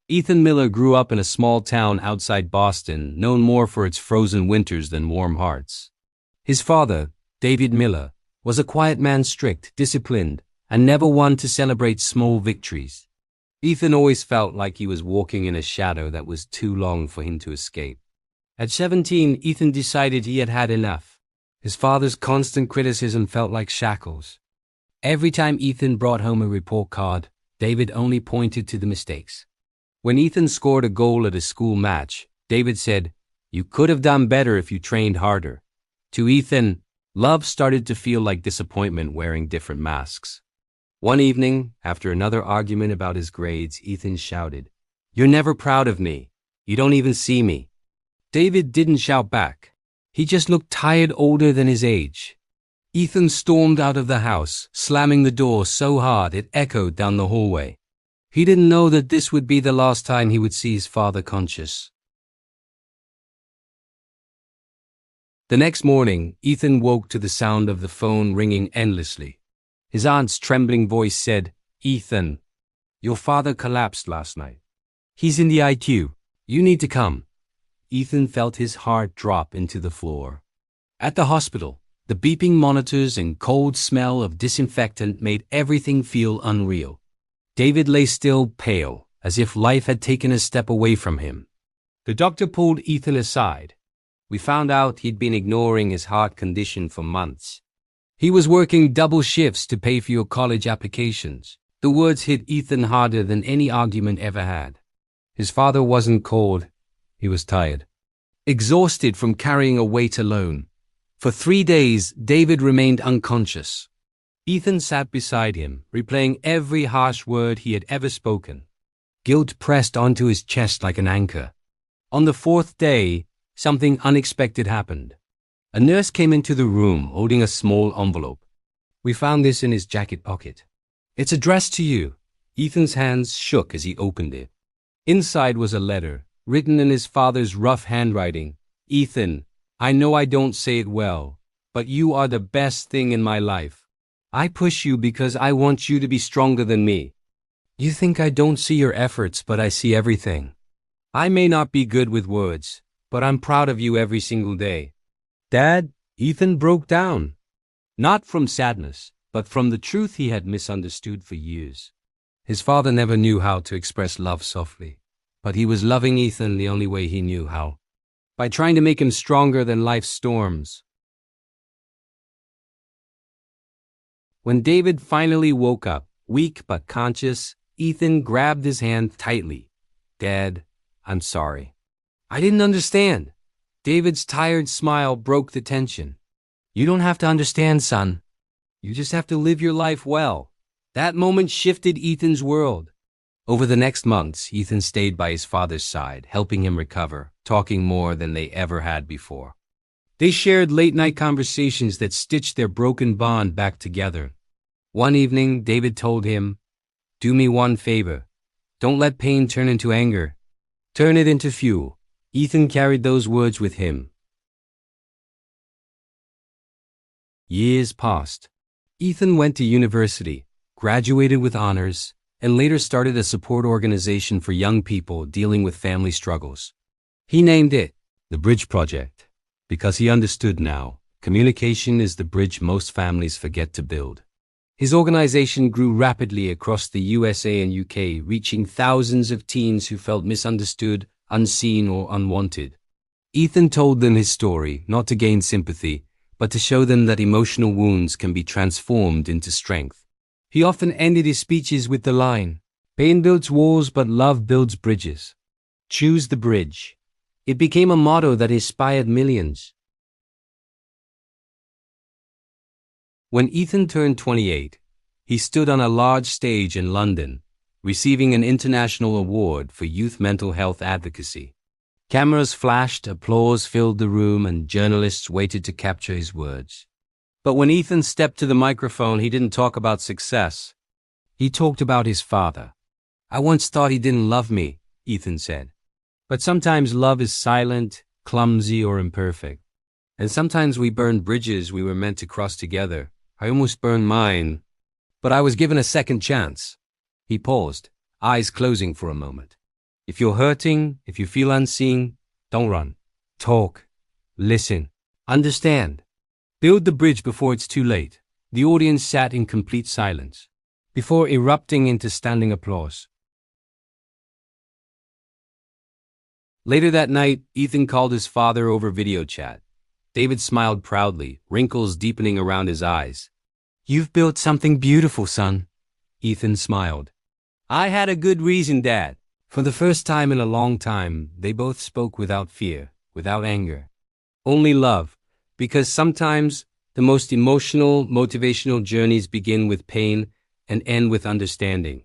Ethan Miller grew up in a small town outside Boston, known more for its frozen winters than warm hearts. His father, David Miller, was a quiet man, strict, disciplined, and never one to celebrate small victories. Ethan always felt like he was walking in a shadow that was too long for him to escape. At 17, Ethan decided he had had enough. His father's constant criticism felt like shackles. Every time Ethan brought home a report card, David only pointed to the mistakes. When Ethan scored a goal at a school match, David said, "You could have done better if you trained harder." To Ethan, love started to feel like disappointment wearing different masks. One evening, after another argument about his grades, Ethan shouted, "You're never proud of me. You don't even see me." David didn't shout back. He just looked tired, older than his age. Ethan stormed out of the house, slamming the door so hard it echoed down the hallway. He didn't know that this would be the last time he would see his father conscious. The next morning, Ethan woke to the sound of the phone ringing endlessly. His aunt's trembling voice said, "Ethan, your father collapsed last night. He's in the ICU. You need to come." Ethan felt his heart drop into the floor. At the hospital, the beeping monitors and cold smell of disinfectant made everything feel unreal. David lay still, pale, as if life had taken a step away from him. The doctor pulled Ethan aside. "We found out he'd been ignoring his heart condition for months. He was working double shifts to pay for your college applications." The words hit Ethan harder than any argument ever had. His father wasn't cold. He was tired, exhausted from carrying a weight alone. For 3 days, David remained unconscious. Ethan sat beside him, replaying every harsh word he had ever spoken. Guilt pressed onto his chest like an anchor. On the 4th day, something unexpected happened. A nurse came into the room holding a small envelope. "We found this in his jacket pocket. It's addressed to you." Ethan's hands shook as he opened it. Inside was a letter, written in his father's rough handwriting. "Ethan, I know I don't say it well, but you are the best thing in my life. I push you because I want you to be stronger than me. You think I don't see your efforts, but I see everything. I may not be good with words, but I'm proud of you every single day." "Dad," Ethan broke down. Not from sadness, but from the truth he had misunderstood for years. His father never knew how to express love softly, but he was loving Ethan the only way he knew how, by trying to make him stronger than life's storms. When David finally woke up, weak but conscious, Ethan grabbed his hand tightly. "Dad, I'm sorry. I didn't understand." David's tired smile broke the tension. "You don't have to understand, son. You just have to live your life well." That moment shifted Ethan's world. Over the next months, Ethan stayed by his father's side, helping him recover, talking more than they ever had before. They shared late-night conversations that stitched their broken bond back together. One evening, David told him, "Do me one favor. Don't let pain turn into anger. Turn it into fuel." Ethan carried those words with him. Years passed. Ethan went to university, graduated with honors, and later started a support organization for young people dealing with family struggles. He named it the Bridge Project because he understood now communication is the bridge most families forget to build. His organization grew rapidly across the USA and UK, reaching thousands of teens who felt misunderstood, unseen, or unwanted. Ethan told them his story, not to gain sympathy, but to show them that emotional wounds can be transformed into strength. He often ended his speeches with the line, "Pain builds walls, but love builds bridges. Choose the bridge." It became a motto that inspired millions. When Ethan turned 28, he stood on a large stage in London, receiving an international award for youth mental health advocacy. Cameras flashed, applause filled the room, and journalists waited to capture his words. But when Ethan stepped to the microphone, he didn't talk about success. He talked about his father. "I once thought he didn't love me," Ethan said. "But sometimes love is silent, clumsy, or imperfect. And sometimes we burn bridges we were meant to cross together. I almost burned mine, but I was given a second chance." He paused, eyes closing for a moment. If you're hurting, if you feel unseen, don't run. Talk. Listen. Understand. Build the bridge before it's too late. The audience sat in complete silence, before erupting into standing applause. Later that night, Ethan called his father over video chat. David smiled proudly, wrinkles deepening around his eyes. "You've built something beautiful, son." Ethan smiled. "I had a good reason, Dad." For the first time in a long time, they both spoke without fear, without anger. Only love, because sometimes the most emotional, motivational journeys begin with pain and end with understanding.